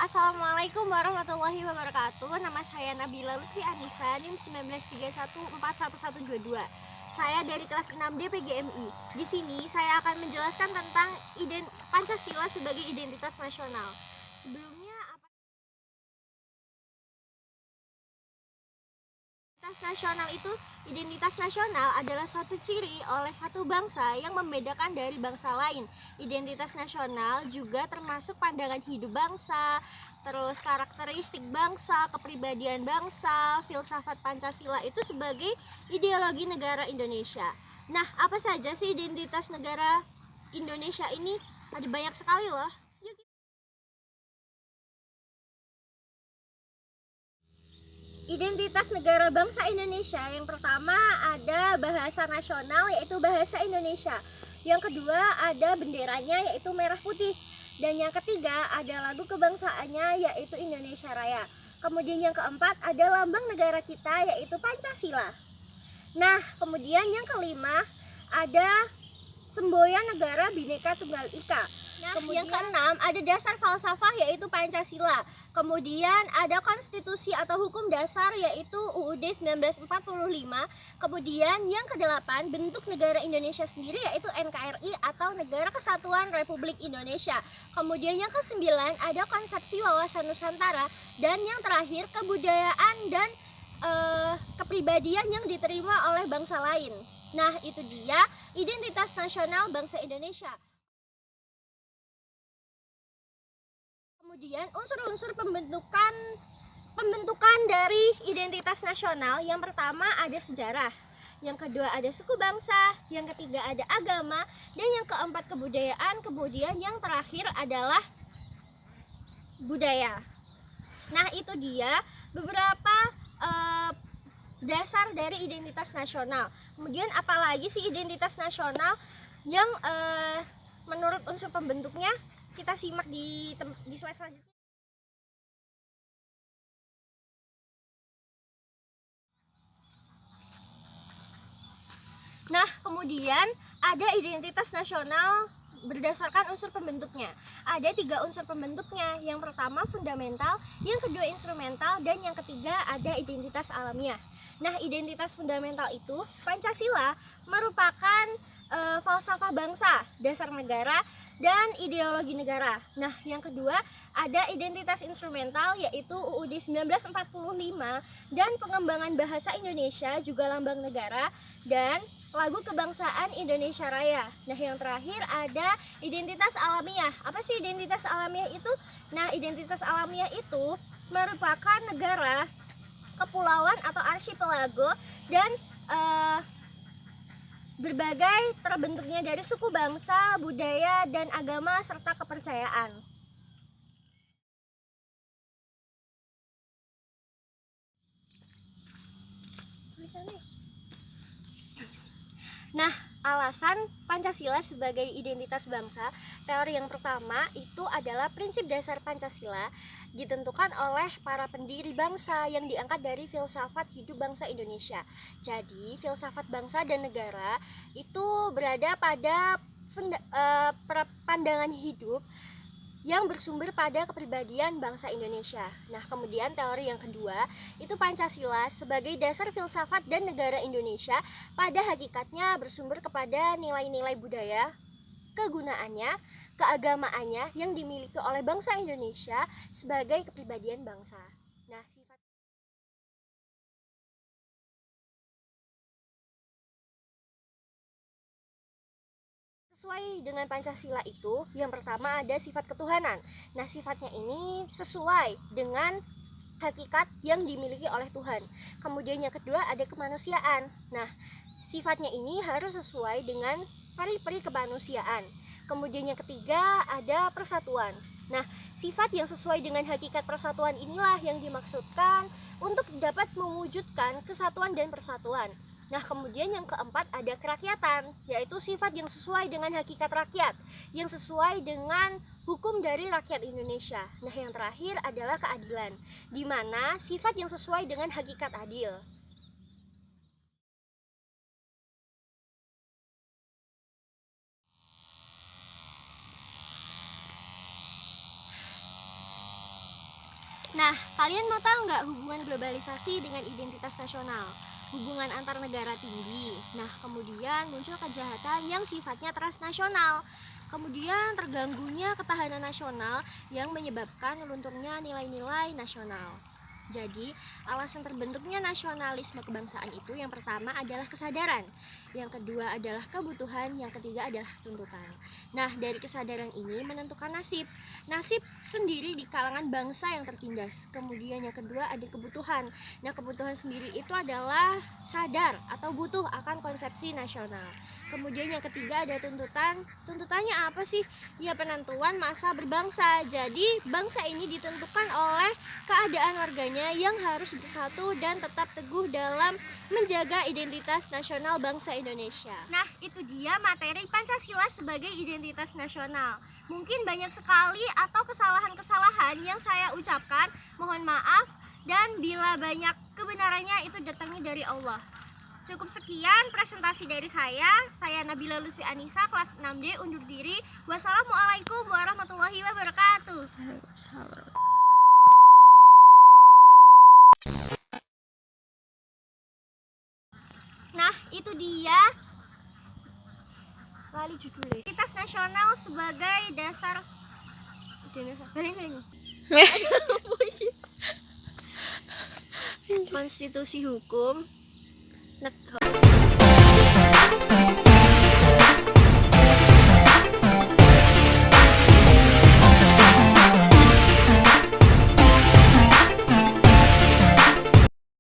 Assalamualaikum warahmatullahi wabarakatuh. Nama saya Nabila Lutfi Anissa, NIM 1931411122. Saya dari kelas 6D PGMI. Di sini saya akan menjelaskan tentang Pancasila sebagai identitas nasional. Sebelumnya, identitas nasional adalah suatu ciri oleh satu bangsa yang membedakan dari bangsa lain. Identitas nasional juga termasuk pandangan hidup bangsa, terus karakteristik bangsa, kepribadian bangsa, filsafat Pancasila itu sebagai ideologi negara Indonesia. Nah, apa saja sih identitas negara Indonesia ini? Ada banyak sekali loh. Identitas negara bangsa Indonesia yang pertama ada bahasa nasional yaitu bahasa Indonesia. Yang kedua ada benderanya yaitu merah putih. Dan yang ketiga ada lagu kebangsaannya yaitu Indonesia Raya. Kemudian yang keempat ada lambang negara kita yaitu Pancasila. Nah, kemudian yang kelima ada semboyan negara Bhinneka Tunggal Ika. Nah, kemudian yang keenam ada dasar falsafah yaitu Pancasila. Kemudian ada konstitusi atau hukum dasar yaitu UUD 1945. Kemudian yang kedelapan bentuk negara Indonesia sendiri yaitu NKRI atau Negara Kesatuan Republik Indonesia. Kemudian yang kesembilan ada konsepsi wawasan Nusantara. Dan yang terakhir kebudayaan dan kepribadian yang diterima oleh bangsa lain. Nah, itu dia identitas nasional bangsa Indonesia. Kemudian unsur-unsur pembentukan dari identitas nasional, yang pertama ada sejarah, yang kedua ada suku bangsa, yang ketiga ada agama, dan yang keempat kebudayaan, kemudian yang terakhir adalah budaya. Nah, itu dia beberapa dasar dari identitas nasional. Kemudian apalagi sih identitas nasional yang menurut unsur pembentuknya? Kita simak di slide selanjutnya. Nah, kemudian ada identitas nasional berdasarkan unsur pembentuknya. Ada 3 unsur pembentuknya. Yang pertama fundamental, yang kedua instrumental, dan yang ketiga ada identitas alamiah. Nah, identitas fundamental itu Pancasila merupakan falsafah bangsa, dasar negara, dan ideologi negara. Nah, yang kedua ada identitas instrumental yaitu UUD 1945 dan pengembangan bahasa Indonesia juga lambang negara dan lagu kebangsaan Indonesia Raya. Nah, yang terakhir ada identitas alamiah. Apa sih identitas alamiah itu? Nah, identitas alamiah itu merupakan negara, kepulauan atau archipelago dan berbagai terbentuknya dari suku bangsa, budaya, dan agama serta kepercayaan. Nah, alasan Pancasila sebagai identitas bangsa, teori yang pertama itu adalah prinsip dasar Pancasila ditentukan oleh para pendiri bangsa yang diangkat dari filsafat hidup bangsa Indonesia. Jadi, filsafat bangsa dan negara itu berada pada pandangan hidup yang bersumber pada kepribadian bangsa Indonesia. Nah, kemudian teori yang kedua itu Pancasila sebagai dasar filsafat dan negara Indonesia pada hakikatnya bersumber kepada nilai-nilai budaya, kegunaannya, keagamaannya yang dimiliki oleh bangsa Indonesia sebagai kepribadian bangsa. Nah, sesuai dengan Pancasila itu, yang pertama ada sifat ketuhanan. Nah, sifatnya ini sesuai dengan hakikat yang dimiliki oleh Tuhan. Kemudian yang kedua ada kemanusiaan. Nah, sifatnya ini harus sesuai dengan peri-peri kemanusiaan. Kemudian yang ketiga ada persatuan. Nah, sifat yang sesuai dengan hakikat persatuan inilah yang dimaksudkan untuk dapat mewujudkan kesatuan dan persatuan. Nah, kemudian yang keempat ada kerakyatan, yaitu sifat yang sesuai dengan hakikat rakyat, yang sesuai dengan hukum dari rakyat Indonesia. Nah, yang terakhir adalah keadilan, di mana sifat yang sesuai dengan hakikat adil. Nah, kalian mau tahu nggak hubungan globalisasi dengan identitas nasional? Hubungan antar negara tinggi. Nah, kemudian muncul kejahatan yang sifatnya transnasional. Kemudian terganggunya ketahanan nasional yang menyebabkan lunturnya nilai-nilai nasional. Jadi, alasan terbentuknya nasionalisme kebangsaan itu yang pertama adalah kesadaran, yang kedua adalah kebutuhan, yang ketiga adalah tuntutan. Nah, dari kesadaran ini menentukan nasib. Nasib sendiri di kalangan bangsa yang tertindas. Kemudian yang kedua ada kebutuhan. Nah, kebutuhan sendiri itu adalah sadar atau butuh akan konsepsi nasional. Kemudian yang ketiga ada tuntutan. Tuntutannya apa sih? Ya, penentuan masa berbangsa. Jadi, bangsa ini ditentukan oleh keadaan warganya yang harus bersatu dan tetap teguh dalam menjaga identitas nasional bangsa Indonesia. Nah, itu dia materi Pancasila sebagai identitas nasional. Mungkin banyak sekali atau kesalahan-kesalahan yang saya ucapkan, mohon maaf, dan bila banyak kebenarannya itu datangnya dari Allah. Cukup sekian presentasi dari saya Nabila Lutfi Anissa, kelas 6D, undur diri. Wassalamualaikum warahmatullahi wabarakatuh. Nah, itu dia lali judulnya. Identitas nasional sebagai dasar konstitusi hukum negara.